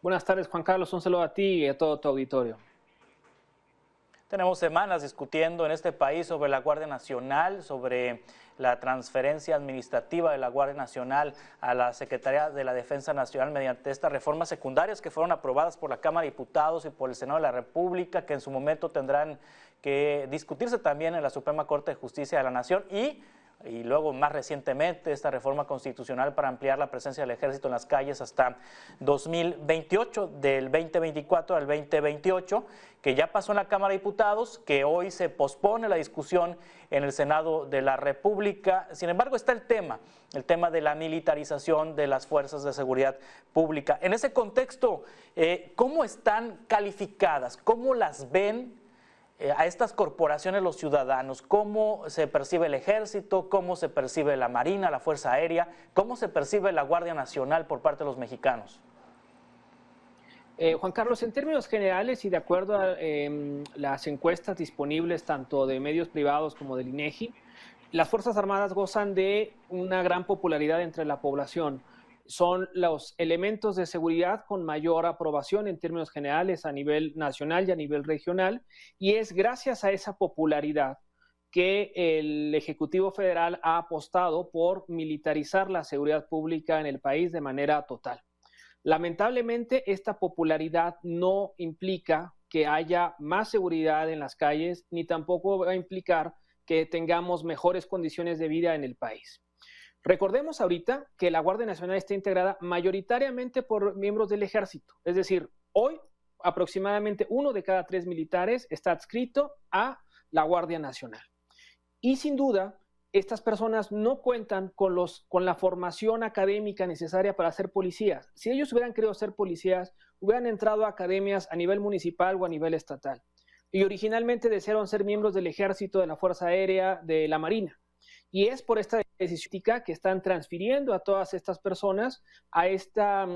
Buenas tardes, Juan Carlos. Un saludo a ti y a todo tu auditorio. Tenemos semanas discutiendo en este país sobre la Guardia Nacional, sobre la transferencia administrativa de la Guardia Nacional a la Secretaría de la Defensa Nacional mediante estas reformas secundarias que fueron aprobadas por la Cámara de Diputados y por el Senado de la República, que en su momento tendrán que discutirse también en la Suprema Corte de Justicia de la Nación y luego más recientemente esta reforma constitucional para ampliar la presencia del ejército en las calles hasta 2028, del 2024 al 2028, que ya pasó en la Cámara de Diputados, que hoy se pospone la discusión en el Senado de la República. Sin embargo, está el tema de la militarización de las fuerzas de seguridad pública. En ese contexto, ¿cómo están calificadas? ¿Cómo las ven a estas corporaciones los ciudadanos? ¿Cómo se percibe el ejército? ¿Cómo se percibe la Marina, la Fuerza Aérea? ¿Cómo se percibe la Guardia Nacional por parte de los mexicanos? Juan Carlos, en términos generales y de acuerdo a las encuestas disponibles tanto de medios privados como del INEGI, las Fuerzas Armadas gozan de una gran popularidad entre la población. Son los elementos de seguridad con mayor aprobación en términos generales a nivel nacional y a nivel regional, y es gracias a esa popularidad que el Ejecutivo Federal ha apostado por militarizar la seguridad pública en el país de manera total. Lamentablemente, esta popularidad no implica que haya más seguridad en las calles, ni tampoco va a implicar que tengamos mejores condiciones de vida en el país. Recordemos ahorita que la Guardia Nacional está integrada mayoritariamente por miembros del Ejército. Es decir, hoy aproximadamente 1 de cada 3 militares está adscrito a la Guardia Nacional. Y sin duda, estas personas no cuentan con la formación académica necesaria para ser policías. Si ellos hubieran querido ser policías, hubieran entrado a academias a nivel municipal o a nivel estatal. Y originalmente desearon ser miembros del Ejército, de la Fuerza Aérea, de la Marina. Y es por esta decisión que están transfiriendo a todas estas personas a esta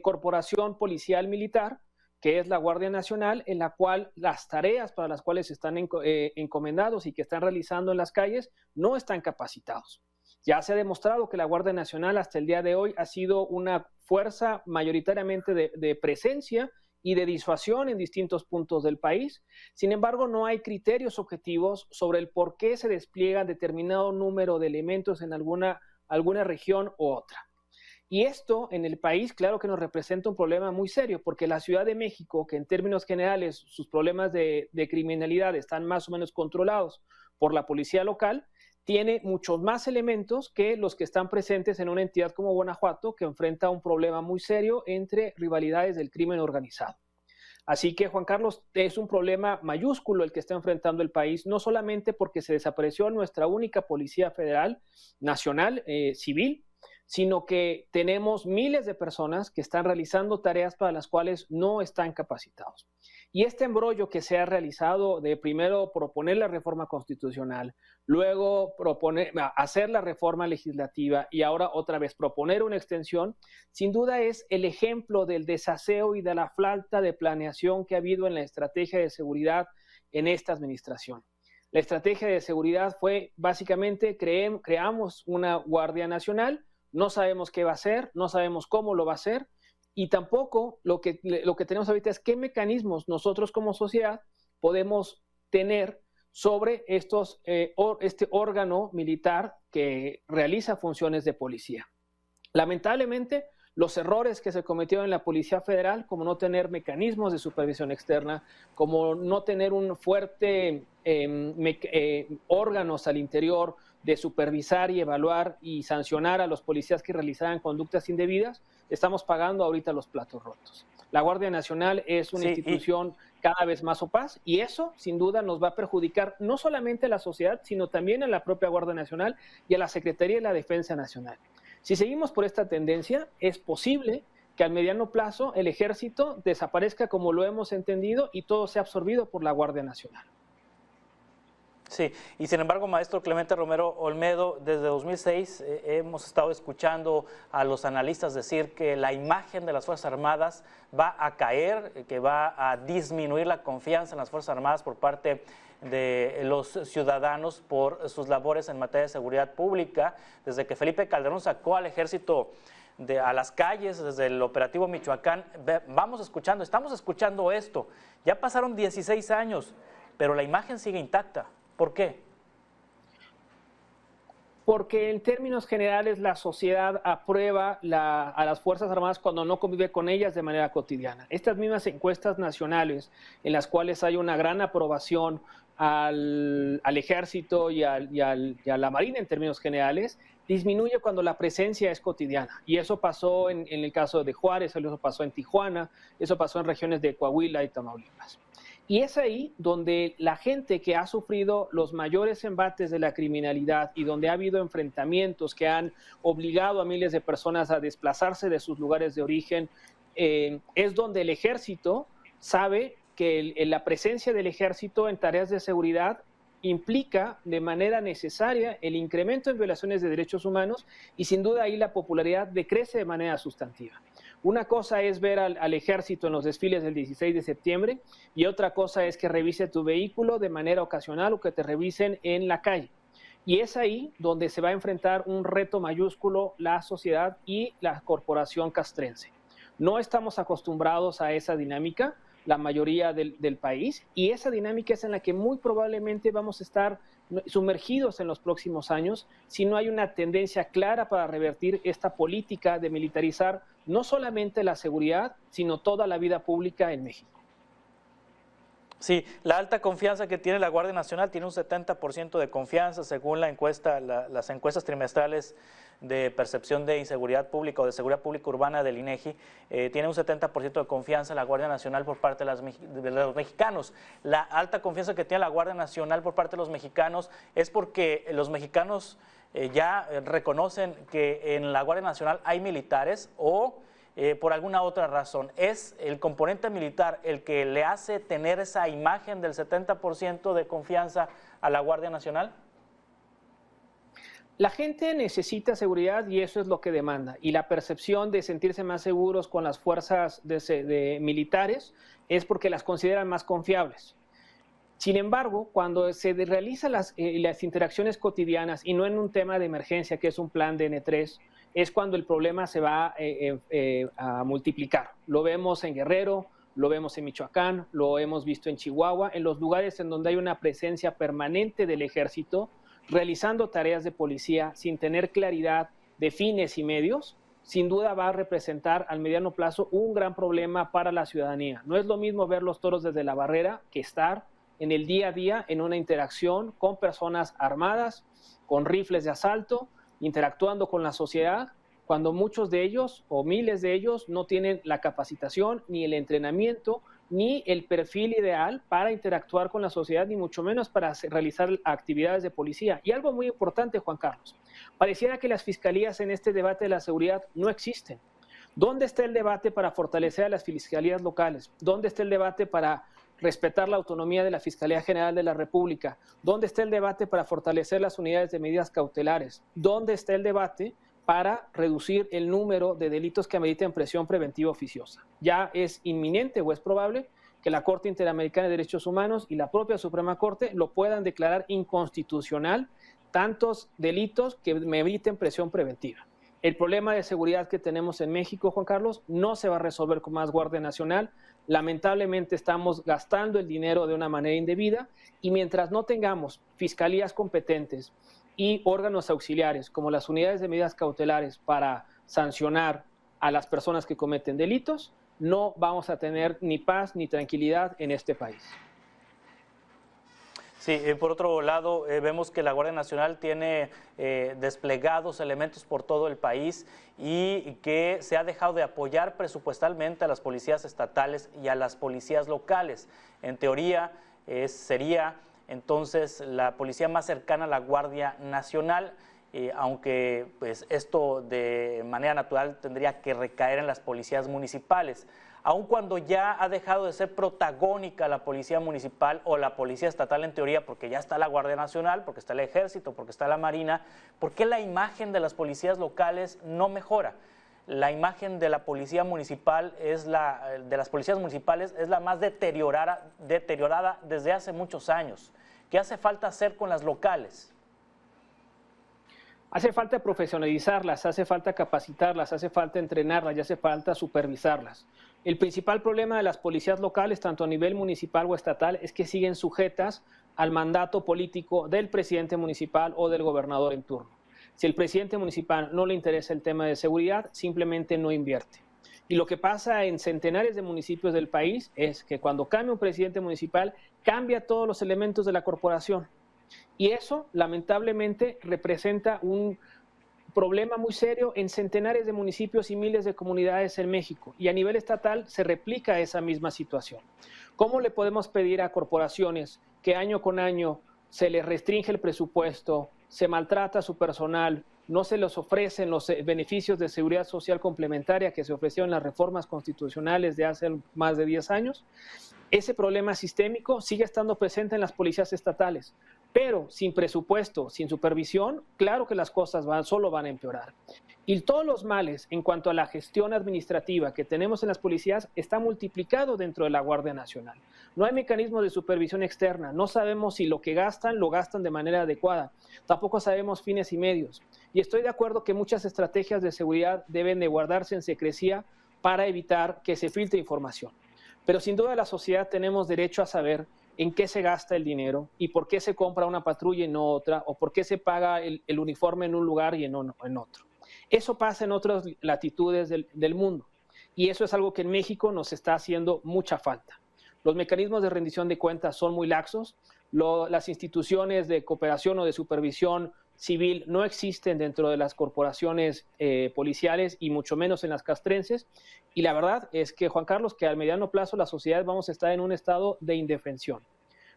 corporación policial militar, que es la Guardia Nacional, en la cual las tareas para las cuales están encomendados y que están realizando en las calles no están capacitados. Ya se ha demostrado que la Guardia Nacional hasta el día de hoy ha sido una fuerza mayoritariamente de presencia y de disuasión en distintos puntos del país. Sin embargo, no hay criterios objetivos sobre el por qué se despliega determinado número de elementos en alguna región u otra. Y esto en el país, claro que nos representa un problema muy serio, porque la Ciudad de México, que en términos generales sus problemas de criminalidad están más o menos controlados por la policía local, tiene muchos más elementos que los que están presentes en una entidad como Guanajuato, que enfrenta un problema muy serio entre rivalidades del crimen organizado. Así que, Juan Carlos, es un problema mayúsculo el que está enfrentando el país, no solamente porque se desapareció nuestra única Policía Federal Nacional civil, sino que tenemos miles de personas que están realizando tareas para las cuales no están capacitados. Y este embrollo que se ha realizado de primero proponer la reforma constitucional, luego hacer la reforma legislativa y ahora otra vez proponer una extensión, sin duda es el ejemplo del desaseo y de la falta de planeación que ha habido en la estrategia de seguridad en esta administración. La estrategia de seguridad fue básicamente creamos una Guardia Nacional, no sabemos qué va a hacer, no sabemos cómo lo va a hacer, y tampoco lo que tenemos ahorita es qué mecanismos nosotros como sociedad podemos tener sobre este órgano militar que realiza funciones de policía. Lamentablemente, los errores que se cometieron en la Policía Federal, como no tener mecanismos de supervisión externa, como no tener un fuerte órganos al interior de supervisar y evaluar y sancionar a los policías que realizaran conductas indebidas, estamos pagando ahorita los platos rotos. La Guardia Nacional es una institución cada vez más opaz y eso sin duda nos va a perjudicar no solamente a la sociedad, sino también a la propia Guardia Nacional y a la Secretaría de la Defensa Nacional. Si seguimos por esta tendencia, es posible que al mediano plazo el ejército desaparezca como lo hemos entendido y todo sea absorbido por la Guardia Nacional. Sí, y sin embargo, maestro Clemente Romero Olmedo, desde 2006 hemos estado escuchando a los analistas decir que la imagen de las Fuerzas Armadas va a caer, que va a disminuir la confianza en las Fuerzas Armadas por parte de los ciudadanos por sus labores en materia de seguridad pública. Desde que Felipe Calderón sacó al ejército a las calles, desde el operativo Michoacán, estamos escuchando esto. Ya pasaron 16 años, pero la imagen sigue intacta. ¿Por qué? Porque en términos generales la sociedad aprueba a las Fuerzas Armadas cuando no convive con ellas de manera cotidiana. Estas mismas encuestas nacionales en las cuales hay una gran aprobación al ejército y a la Marina en términos generales, disminuye cuando la presencia es cotidiana. Y eso pasó en el caso de Juárez, eso pasó en Tijuana, eso pasó en regiones de Coahuila y Tamaulipas. Y es ahí donde la gente que ha sufrido los mayores embates de la criminalidad y donde ha habido enfrentamientos que han obligado a miles de personas a desplazarse de sus lugares de origen, es donde el ejército sabe que la presencia del ejército en tareas de seguridad implica de manera necesaria el incremento en violaciones de derechos humanos y sin duda ahí la popularidad decrece de manera sustantiva. Una cosa es ver al ejército en los desfiles del 16 de septiembre y otra cosa es que revise tu vehículo de manera ocasional o que te revisen en la calle. Y es ahí donde se va a enfrentar un reto mayúsculo la sociedad y la corporación castrense. No estamos acostumbrados a esa dinámica, la mayoría del país, y esa dinámica es en la que muy probablemente vamos a estar sumergidos en los próximos años si no hay una tendencia clara para revertir esta política de militarizar no solamente la seguridad, sino toda la vida pública en México. Sí, la alta confianza que tiene la Guardia Nacional, tiene un 70% de confianza según la encuesta, las encuestas trimestrales de percepción de inseguridad pública o de seguridad pública urbana del INEGI, tiene un 70% de confianza en la Guardia Nacional por parte de los mexicanos. La alta confianza que tiene la Guardia Nacional por parte de los mexicanos es porque los mexicanos ya reconocen que en la Guardia Nacional hay militares o por alguna otra razón. ¿Es el componente militar el que le hace tener esa imagen del 70% de confianza a la Guardia Nacional? La gente necesita seguridad y eso es lo que demanda. Y la percepción de sentirse más seguros con las fuerzas militares es porque las consideran más confiables. Sin embargo, cuando se realizan las interacciones cotidianas y no en un tema de emergencia, que es un plan de N3, es cuando el problema se va a multiplicar. Lo vemos en Guerrero, lo vemos en Michoacán, lo hemos visto en Chihuahua, en los lugares en donde hay una presencia permanente del ejército realizando tareas de policía sin tener claridad de fines y medios, sin duda va a representar al mediano plazo un gran problema para la ciudadanía. No es lo mismo ver los toros desde la barrera que estar en el día a día en una interacción con personas armadas, con rifles de asalto, interactuando con la sociedad, cuando muchos de ellos o miles de ellos no tienen la capacitación, ni el entrenamiento, ni el perfil ideal para interactuar con la sociedad, ni mucho menos para realizar actividades de policía. Y algo muy importante, Juan Carlos, pareciera que las fiscalías en este debate de la seguridad no existen. ¿Dónde está el debate para fortalecer a las fiscalías locales? ¿Dónde está el debate para respetar la autonomía de la Fiscalía General de la República? ¿Dónde está el debate para fortalecer las unidades de medidas cautelares? ¿Dónde está el debate para reducir el número de delitos que ameritan prisión preventiva oficiosa? Ya es inminente o es probable que la Corte Interamericana de Derechos Humanos y la propia Suprema Corte lo puedan declarar inconstitucional tantos delitos que meriten prisión preventiva. El problema de seguridad que tenemos en México, Juan Carlos, no se va a resolver con más Guardia Nacional. Lamentablemente estamos gastando el dinero de una manera indebida y mientras no tengamos fiscalías competentes y órganos auxiliares como las unidades de medidas cautelares para sancionar a las personas que cometen delitos, no vamos a tener ni paz ni tranquilidad en este país. Sí, por otro lado, vemos que la Guardia Nacional tiene desplegados elementos por todo el país y que se ha dejado de apoyar presupuestalmente a las policías estatales y a las policías locales. En teoría, sería entonces la policía más cercana a la Guardia Nacional, aunque pues, esto de manera natural tendría que recaer en las policías municipales. Aun cuando ya ha dejado de ser protagónica la policía municipal o la policía estatal en teoría, porque ya está la Guardia Nacional, porque está el Ejército, porque está la Marina, ¿por qué la imagen de las policías locales no mejora? La imagen de la policía municipal de las policías municipales es la más deteriorada desde hace muchos años. ¿Qué hace falta hacer con las locales? Hace falta profesionalizarlas, hace falta capacitarlas, hace falta entrenarlas y hace falta supervisarlas. El principal problema de las policías locales, tanto a nivel municipal o estatal, es que siguen sujetas al mandato político del presidente municipal o del gobernador en turno. Si el presidente municipal no le interesa el tema de seguridad, simplemente no invierte. Y lo que pasa en centenares de municipios del país es que cuando cambia un presidente municipal, cambia todos los elementos de la corporación. Y eso, lamentablemente, representa un problema muy serio en centenares de municipios y miles de comunidades en México. Y a nivel estatal se replica esa misma situación. ¿Cómo le podemos pedir a corporaciones que año con año se les restringe el presupuesto, se maltrata a su personal, no se les ofrecen los beneficios de seguridad social complementaria que se ofrecieron en las reformas constitucionales de hace más de 10 años? Ese problema sistémico sigue estando presente en las policías estatales, pero sin presupuesto, sin supervisión, claro que las cosas solo van a empeorar. Y todos los males en cuanto a la gestión administrativa que tenemos en las policías está multiplicado dentro de la Guardia Nacional. No hay mecanismos de supervisión externa, no sabemos si lo que gastan, lo gastan de manera adecuada, tampoco sabemos fines y medios. Y estoy de acuerdo que muchas estrategias de seguridad deben de guardarse en secrecía para evitar que se filtre información. Pero sin duda la sociedad tenemos derecho a saber en qué se gasta el dinero y por qué se compra una patrulla y no otra, o por qué se paga el uniforme en un lugar y en otro. Eso pasa en otras latitudes del mundo y eso es algo que en México nos está haciendo mucha falta. Los mecanismos de rendición de cuentas son muy laxos, las instituciones de cooperación o de supervisión civil no existen dentro de las corporaciones policiales y mucho menos en las castrenses. Y la verdad es que, Juan Carlos, que al mediano plazo la sociedad vamos a estar en un estado de indefensión.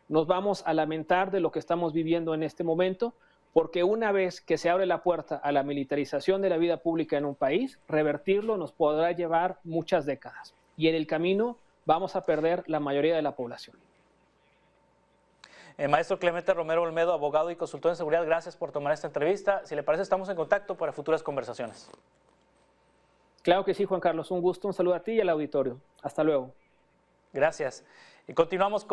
Nos vamos a lamentar de lo que estamos viviendo en este momento, porque una vez que se abre la puerta a la militarización de la vida pública en un país, revertirlo nos podrá llevar muchas décadas. Y en el camino vamos a perder la mayoría de la población. Maestro Clemente Romero Olmedo, abogado y consultor en seguridad, gracias por tomar esta entrevista. Si le parece, estamos en contacto para futuras conversaciones. Claro que sí, Juan Carlos. Un gusto, un saludo a ti y al auditorio. Hasta luego. Gracias. Y continuamos con